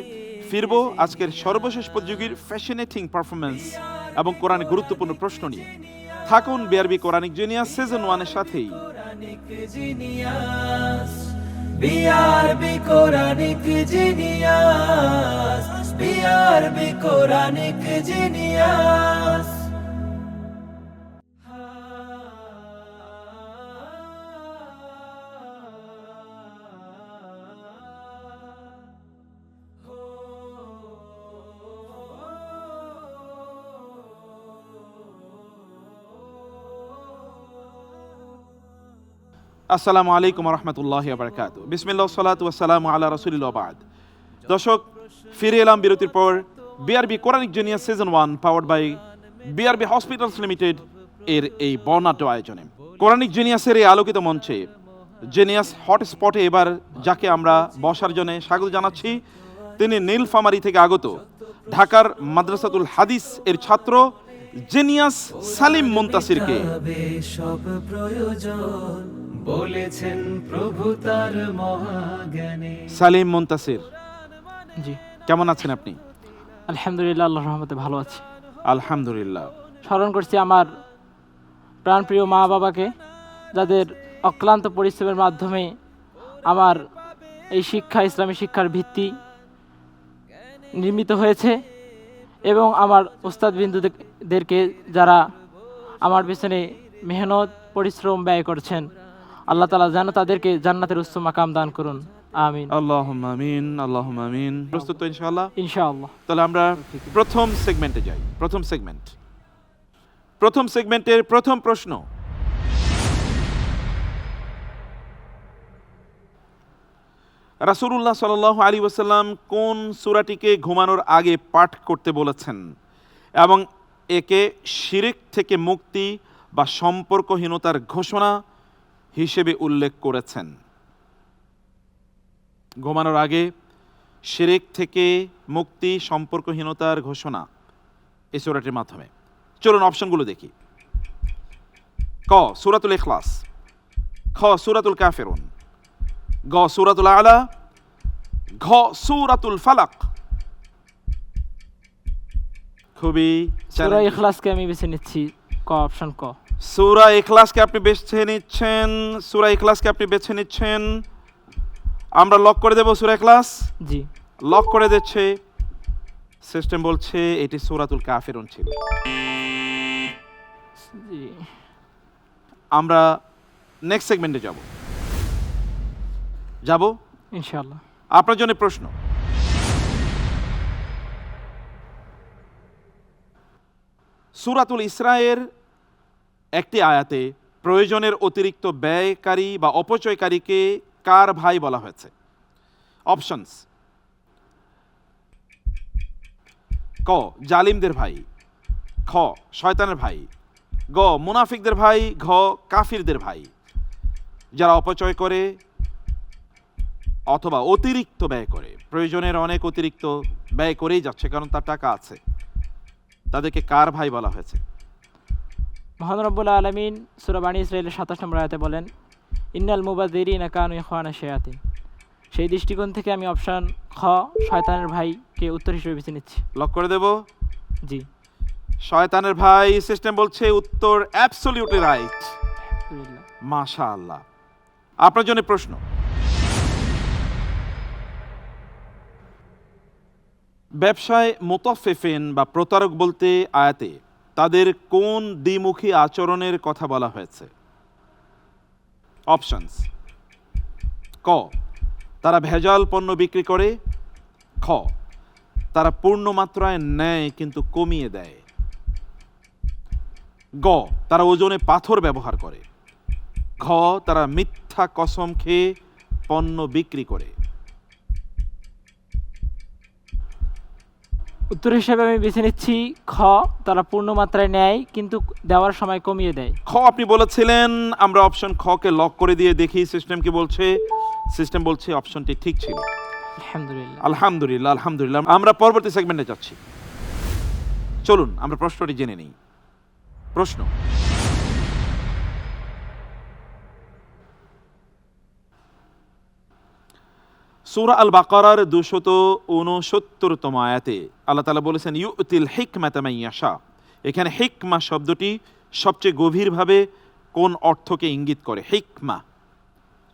ফিরবো আজকের সর্বশেষ প্রতিযোগীর ফ্যাশনেটিং পারফরমেন্স এবং কোরআনের গুরুত্বপূর্ণ প্রশ্ন নিয়ে। থাকুন বিআরবি কোরআনিক জিনিয়াস সিজন 1 এর সাথেই। BRB Quranic genius, BRB Quranic genius. আসসালামু আলাইকুম রহমতুল্লাহি ওয়া বারাকাতুহু। বিসমিল্লাহ সালাতু ওয়াসসালামু আলা রাসূলিল্লাহ ওয়া বা'দ। দর্শক, ফিরে এলাম বিরতির পর BRB Quranic genius season 1 powered by BRB hospitals limited এর এই বর্ণাঢ্য আয়োজনে। কোরআনিক জিনিয়াসের এই আলোকিত মঞ্চে জিনিয়াস হটস্পটে এবার যাকে আমরা বসার জন্য স্বাগত জানাচ্ছি, তিনি নীলফামারী থেকে আগত ঢাকার মাদ্রাসাতুল হাদিস এর ছাত্র জিনিয়াস সালিম মুনতাসিরকে। সব প্রয়োজন বলেছেন প্রভু তার মহাজ্ঞানে। সালিম মুনতাসির, জি, কেমন আছেন আপনি? আলহামদুলিল্লাহ, আল্লাহর রহমতে ভালো আছি। আলহামদুলিল্লাহ। স্মরণ করছি আমার প্রাণপ্রিয় মা বাবাকে, যাদের অক্লান্ত পরিশ্রমের মাধ্যমে আমার এই শিক্ষা, ইসলামী শিক্ষার ভিত্তি নির্মিত হয়েছে, এবং আমার ওস্তাদবৃন্দদেরকে যারা আমার পেছনে মেহনত পরিশ্রম ব্যয় করছেন, আল্লাহ তাআলা যেন তাদেরকে জান্নাতের উচ্চ মাকাম দান করুন, আমিন। আল্লাহুম্মা আমিন, আল্লাহুম্মা আমিন। প্রস্তুত তো ইনশাআল্লাহ? ইনশাআল্লাহ। তাহলে আমরা প্রথম সেগমেন্টে যাই। প্রথম সেগমেন্টের প্রথম প্রশ্ন: রাসূলুল্লাহ সাল্লাল্লাহু আলাইহি ওয়াসাল্লাম কোন সূরাটিকে ঘুমানোর আগে পাঠ করতে বলেছেন এবং একে শিরক থেকে মুক্তি বা সম্পর্কহীনতার ঘোষণা হিসেবে উল্লেখ করেছেন? ঘুমানোর আগে শিরক থেকে মুক্তি, সম্পর্কহীনতার ঘোষণা এই সূরাটির মাধ্যমে। চলুন অপশনগুলো দেখি। ক সূরাতুল ইখলাস, খ সূরাতুল কাফিরুন, গ সূরাতুল আলা, ঘ সূরাতুল ফালাক। খুবই সূরা ইখলাসকে আমি বেছে নিচ্ছি, ক, অপশন ক। সূরা ইখলাসকে আপনি বেছে নিচ্ছেন। আমরা লক করে দেব সূরা ইখলাস। জি, লক করে দিচ্ছে। সিস্টেম বলছে এটি সূরাতুল কাফিরুন ছিল। জি, আমরা নেক্সট সেগমেন্টে যাব। ইনশাআল্লাহ। আপনার জন্য প্রশ্ন: সূরাতুল ইসরায়ের একটি আয়াতে প্রয়োজনের অতিরিক্ত ব্যয়কারী বা অপচয়কারীকে কার ভাই বলা হয়েছে? অপশনস: ক জালিমদের ভাই, খ শয়তানের ভাই, গ মুনাফিকদের ভাই, ঘ কাফিরদের ভাই। যারা অপচয় করে অথবা অতিরিক্ত ব্যয় করে, প্রয়োজনের অনেক অতিরিক্ত ব্যয় করেই যাচ্ছে কারণ তার টাকা আছে, তাদেরকে কার ভাই বলা হয়েছে? মহান রব্বুল আলামিন সূরা বানী ইসরাঈলের 27 নম্বর আয়াতে বলেন, ইন্নাল মুবাযযিরিনা কানু ইখওয়ানা শায়াতিন। সেই দৃষ্টিকোণ থেকে আমি অপশন খ শয়তানের ভাইকে উত্তর হিসেবে বেছে নিচ্ছি। লক করে দেব। জি, শয়তানের ভাই। সিস্টেম বলছে উত্তর অ্যাবসলিউটলি রাইট। আলহামদুলিল্লাহ। মাশাআল্লাহ। আপনার জন্য প্রশ্ন: ব্যবসায় মুতাফফিফিন বা প্রতারক বলতে আয়াতে তাদের কোন দ্বিমুখী আচরণের কথা বলা হয়েছে? অপশনস: ক, তারা ভেজাল পণ্য বিক্রি করে। খ, তারা পূর্ণ মাত্রায় নেয় কিন্তু কমিয়ে দেয়। গ, তারা ওজনে পাথর ব্যবহার করে। ঘ, তারা মিথ্যা কসম খেয়ে পণ্য বিক্রি করে। উত্তর হিসেবে আমি বেছে নিচ্ছি খ, তারা পূর্ণ মাত্রায় নেয় কিন্তু দেওয়ার সময় কমিয়ে দেয়। খ আপনি বলেছিলেন, আমরা অপশন খ কে লক করে দিয়ে দেখি সিস্টেম কি বলছে। সিস্টেম বলছে অপশনটি ঠিক ছিল। আলহামদুলিল্লাহ। আলহামদুলিল্লাহ, আলহামদুলিল্লাহ। আমরা পরবর্তী সেগমেন্টে যাচ্ছি। চলুন আমরা প্রশ্নটি জেনে নিই। প্রশ্ন: সূরা আল বাকারার 269তম আয়াতে আল্লাহ তাআলা বলেছেন ইউতিল হিকমাতা মান ইয়াশা। এখানে হিকমা শব্দটি সবচেয়ে গভীরভাবে কোন অর্থকে ইঙ্গিত করে? হিকমা।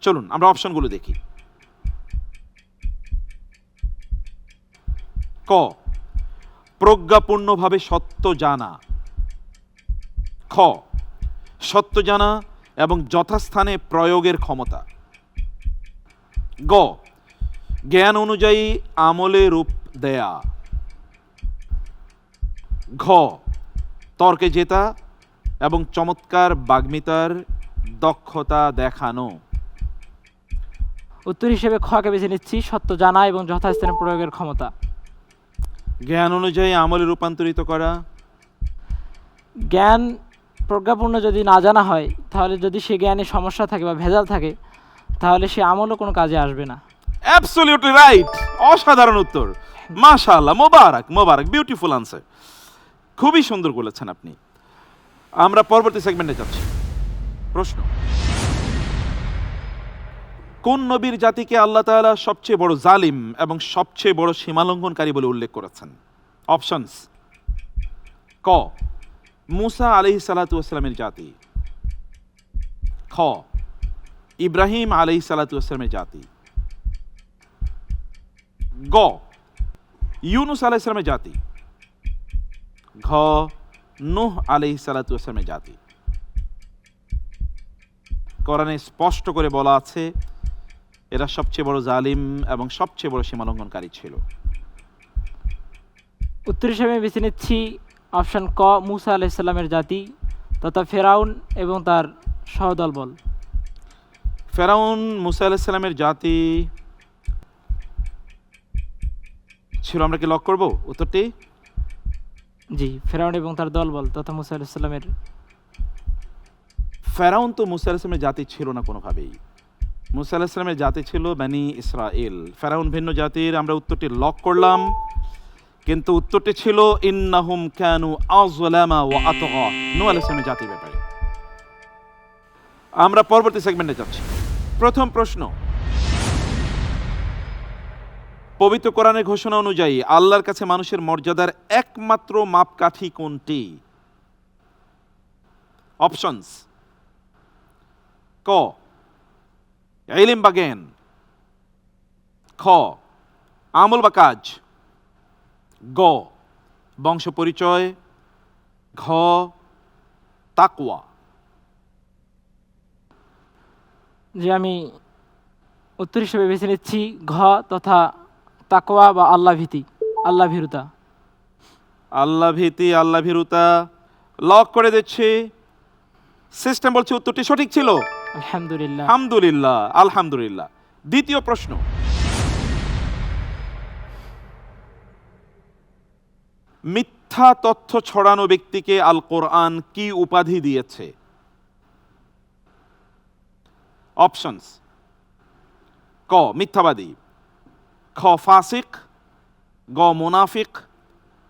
চলুন আমরা অপশনগুলো দেখি। ক, প্রজ্ঞাপূর্ণভাবে সত্য জানা। খ, সত্য জানা এবং যথাস্থানে প্রয়োগের ক্ষমতা। গ, জ্ঞান অনুযায়ী আমলে রূপ দেয়া। ঘ, তর্কে জেতা এবং চমৎকার বাগ্মিতার দক্ষতা দেখানো। উত্তর হিসেবে খকে বেছে নিচ্ছি সত্য জানা এবং যথাস্থানে প্রয়োগের ক্ষমতা। জ্ঞান অনুযায়ী আমলে রূপান্তরিত করা। জ্ঞান প্রজ্ঞাপূর্ণ যদি না জানা হয়, তাহলে যদি সে জ্ঞানে সমস্যা থাকে বা ভেজাল থাকে, তাহলে সে আমলও কোনো কাজে আসবে না। অ্যাবসলিউটলি রাইট, অসাধারণ উত্তর, মাশাআল্লাহ, মোবারক মোবারক, বিউটিফুল আনসার, খুবই সুন্দর বলেছেন আপনি। আমরা পরবর্তী সেগমেন্টে যাচ্ছি। প্রশ্ন: কোন নবীর জাতিকে আল্লাহ তাআলা সবচেয়ে বড় জালিম এবং সবচেয়ে বড় সীমালঙ্ঘনকারী বলে উল্লেখ করেছেন? অপশনস: ক, মুসা আলাইহিস সালাতু ওয়াস সালামের জাতি। খ, ইব্রাহিম আলাইহিস সালাতু ওয়াস সালামের জাতি। গ, ইউনুস আলাইহিস সালামের জাতি। ঘ, নূহ আলাইহিস সালাতু ওয়াস সালামের জাতি। কোরআনে স্পষ্ট করে বলা আছে এরা সবচেয়ে বড় জালিম এবং সবচেয়ে বড় সীমালঙ্ঘনকারী ছিল। উত্তর হিসেবে আমি বেছে নিচ্ছি অপশন ক, মুসা আলাইহিস সালামের জাতি তথা ফেরাউন এবং তার সহদলবল। ফেরাউন মুসা আলাইহিস সালামের জাতি ছিল। আমরা কি লক করব উত্তরটি? জি, ফেরাউন এবং তার দলবল তথা মুসা আলাইহিস সালামের। ফেরাউন তো মুসা আলাইহিস সালামের জাতি ছিল না কোনোভাবেই। মুসা আলাইহিস সালামের জাতি ছিল বনি ইসরাইল। ফেরাউন ভিন্ন জাতির। আমরা উত্তরটি লক করলাম, কিন্তু উত্তরটি ছিল ইন্নাহুম কানু আযলামা ওয়া আতগা, নূহ আলাইহিস সালামের জাতির ব্যাপারে। আমরা পরবর্তী সেগমেন্টে যাচ্ছি। প্রথম প্রশ্ন: পবিত্র কোরআনের ঘোষণা অনুযায়ী আল্লাহর কাছে মানুষের মর্যাদার একমাত্র মাপকাঠি কোনটি? অপশনস: ক, ইলম বা জ্ঞান। খ, আমল বা কাজ। গ, বংশ পরিচয়। ঘ, তাকওয়া। যে আমি উত্তর হিসেবে বেছে নিচ্ছি ঘ তথা তাকওয়া বা আল্লাহ ভীতি, আল্লাহ ভীরুতা। আল্লাহ ভীতি, আল্লাহ ভীরুতা লক করে দিচ্ছি। সিস্টেম বলছে উত্তরটি সঠিক ছিল। আলহামদুলিল্লাহ। আলহামদুলিল্লাহ, আলহামদুলিল্লাহ। দ্বিতীয় প্রশ্ন: মিথ্যা তথ্য ছড়ানো ব্যক্তিকে আল কোরআন কি উপাধি দিয়েছে? অপশনস: ক, মিথ্যাবাদী। খ, ফাসিক। গ, মুনাফিক।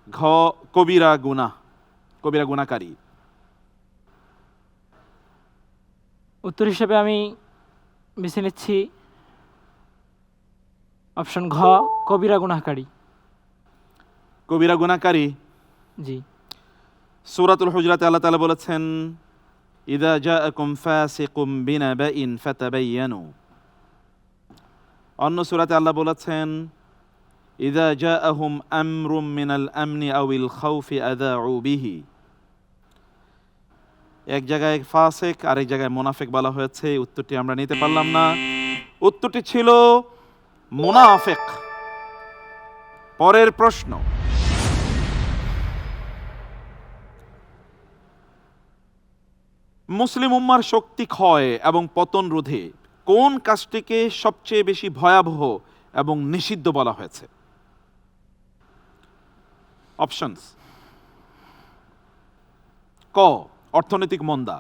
ঘ, কবিরা গুনাহকারী। উত্তর হিসেবে আমি বেছে নিচ্ছি অপশন ঘ, কবিরা গুনাহকারী। কবিরা গুনাহকারী। জি। সূরাতুল হুজরাতে আল্লাহ তাআলা বলেছেন ইযা জাআকুম ফাসিকুম বিনাবাইন ফাতাবায়ানু। অন্য সূরাতে আল্লাহ বলেছেন ইযা জাআহুম আমরুম মিনাল আমনি আউল খাউফি আযাউ বিহি। এক জায়গায় ফাসিক, আরেক জায়গায় মুনাফিক বলা হয়েছে। উত্তরটি আমরা নিতে পারলাম না। উত্তরটি ছিল মুনাফিক। পরের প্রশ্ন, মুসলিম উম্মার শক্তি ক্ষয় এবং পতন রোধে কোন কাজটিকে সবচেয়ে বেশি ভয়াবহ এবং নিষিদ্ধ বলা হয়েছে? অপশনস: ক, অর্থনৈতিক মন্দা;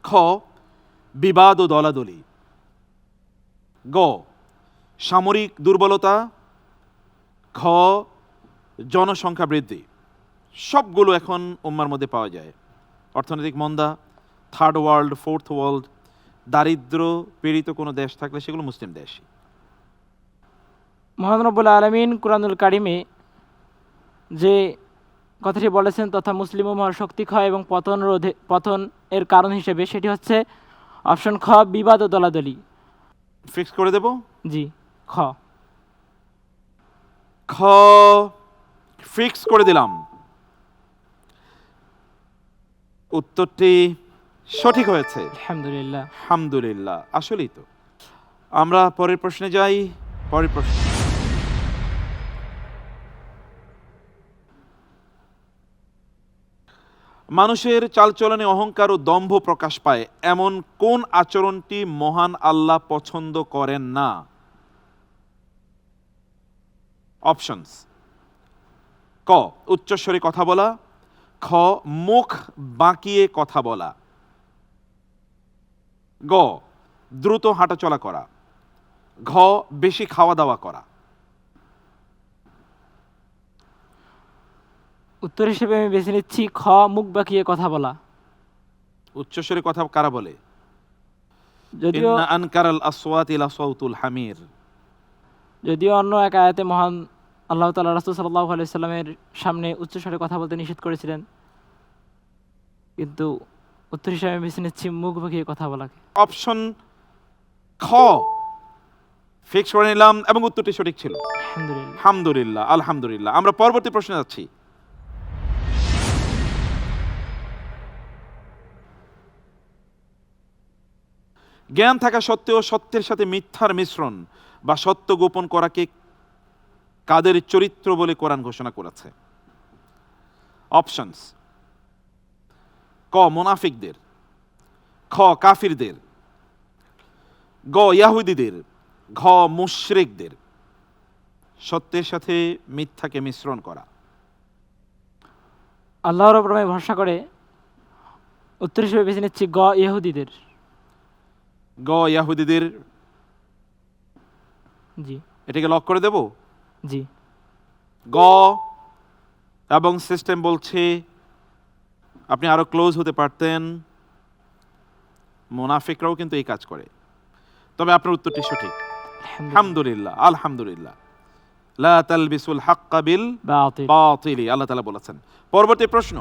খ, বিবাদ ও দলাদলি; গ, সামরিক দুর্বলতা; খ, জনসংখ্যা বৃদ্ধি। সবগুলো এখন উম্মার মধ্যে পাওয়া যায়। অর্থনৈতিক মন্দা, থার্ড ওয়ার্ল্ড, ফোর্থ ওয়ার্ল্ড, দারিদ্র পীড়িত কোনো দেশ থাকলে সেগুলো মুসলিম দেশ। মহান রব্বুল আলামিন কুরআনুল কারিমে যে কথাটি বলেছেন তথা মুসলিম উম্মাহর শক্তি ক্ষয় এবং পতন এর কারণ হিসেবে, সেটি হচ্ছে অপশন খ, বিবাদ ও দলাদলি। ফিক্স করে দেব? জি, খ। খ ফিক্স করে দিলাম। উত্তরটি সঠিক হয়েছে। আলহামদুলিল্লাহ। আলহামদুলিল্লাহ, আসলেই তো। আমরা পরের প্রশ্নে যাই। পরের প্রশ্ন, মানুষের চালচলনে অহংকার ও দম্ভ প্রকাশ পায় এমন কোন আচরণটি মহান আল্লাহ পছন্দ করেন না? অপশনস: ক, উচ্চস্বরে কথা বলা; খ, মুখ বাঁকিয়ে কথা বলা; গ, দ্রুত হাঁটাচলা করা; ঘ, বেশি খাওয়া দাওয়া করা। উত্তর হিসেবে আমি বেছে নিচ্ছি খ, মুখ বাঁকিয়ে কথা বলা। উচ্চস্বরে কথা কারা বলে? যদিও ইন্না আনকারাল আসওয়াতি লাসাউতুল হামির। যদিও অন্য এক আয়াতে মহান আল্লাহ তাআলা রাসূল সাল্লাল্লাহু আলাইহি সাল্লামের সামনে উচ্চস্বরে কথা বলতে নিষেধ করেছিলেন, কিন্তু উত্তর হিসেবে আমি বেছে নিচ্ছি মুখ বাঁকিয়ে কথা বলাকে। অপশন খ ফিক্স করে নিলাম এবং উত্তরটি সঠিক ছিল। আলহামদুলিল্লাহ। আলহামদুলিল্লাহ, আলহামদুলিল্লাহ। আমরা পরবর্তী প্রশ্নে যাচ্ছি। জ্ঞান থাকা সত্ত্বেও সত্যের সাথে মিথ্যার মিশ্রণ বা সত্য গোপন করাকে কাদের চরিত্র বলে কোরআন ঘোষণা করেছে? অপশনস: ক, মুনাফিকদের; খ, কাফিরদের; গ, ইয়াহুদীদের; ঘ, মুশরিকদের। সত্যের সাথে মিথ্যাকে মিশ্রণ করা। আল্লাহর উপর আমি ভরসা করে উত্তর হিসেবে বেছে নিচ্ছি গ, ইহুদিদের। গ, ইয়াহুদীদের। জি। এটাকে লক করে দেব? জি। গ, এবং সিস্টেম বলছে আপনি আরো ক্লোজ হতে পারতেন। মুনাফিকরাও কিন্তু এই কাজ করে। তবে আপনার উত্তরটি সঠিক। আলহামদুলিল্লাহ, আলহামদুলিল্লাহ। লা তালবিসুল হাক্কা বিল বাতিল, আল্লাহ তাআলা বলেছেন। পরবর্তী প্রশ্ন,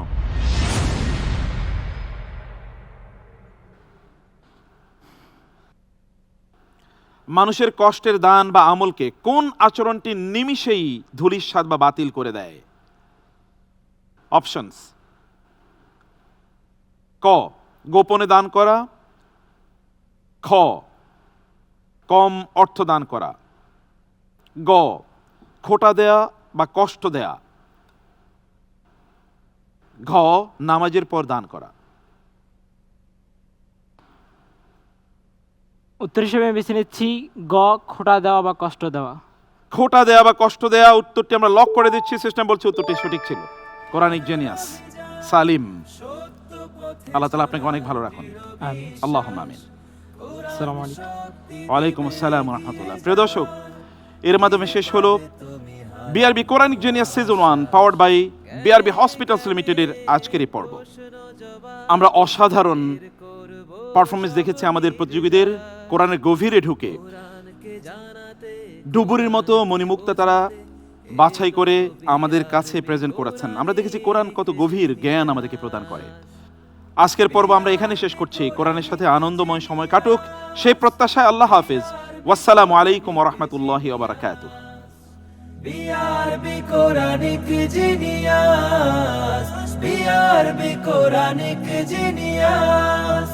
মানুষের কষ্টের দান বা আমলকে কোন আচরণটি নিমিষেই ধূলিসাৎ বা বাতিল করে দেয়? অপশনস: ক, গোপনে দান করা; খ, কম অর্থ দান করা; গ, খোটা দেয়া বা কষ্ট দেয়া; ঘ, নামাজের পর দান করা। উত্তর হিসেবে আমি বেছে নিচ্ছি গ, খোটা দেওয়া বা কষ্ট দেওয়া। খোটা দেয়া বা কষ্ট দেয়া। উত্তরটি আমরা লক করে দিচ্ছি। সিস্টেম বলছে উত্তরটি সঠিক ছিল। Quranic genius Salim. আল্লাহ তাআলা আপনাকে অনেক ভালো রাখুন। আমিন। আল্লাহুম্মা আমিন। আসসালামু আলাইকুম। ওয়ালাইকুম আসসালাম ওয়া রাহমাতুল্লাহ। প্রিয় দর্শক, এর মাধ্যমে শেষ হলো BRB Quranic genius season 1 powered by BRB hospitals লিমিটেডের আজকের এই পর্ব। আমরা অসাধারণ পারফরমেন্স দেখেছি আমাদের প্রতিযোগীদের। কোরআনের গভীরে ঢুকে ডুবুরির মতো মণিমুক্তা তারা বাছাই করে আমাদের কাছে প্রেজেন্ট করেছেন। আমরা দেখেছি কোরআন কত গভীর জ্ঞান আমাদেরকে প্রদান করে। আজকের পর্ব আমরা এখানে শেষ করছি। কোরআনের সাথে আনন্দময় সময় কাটুক সেই প্রত্যাশায় আল্লাহ হাফেজ। ওয়াসসালামু আলাইকুম ওয়া রাহমাতুল্লাহি ওয়া বারাকাতুহু। BRB Quranic genius, BRB Quranic genius.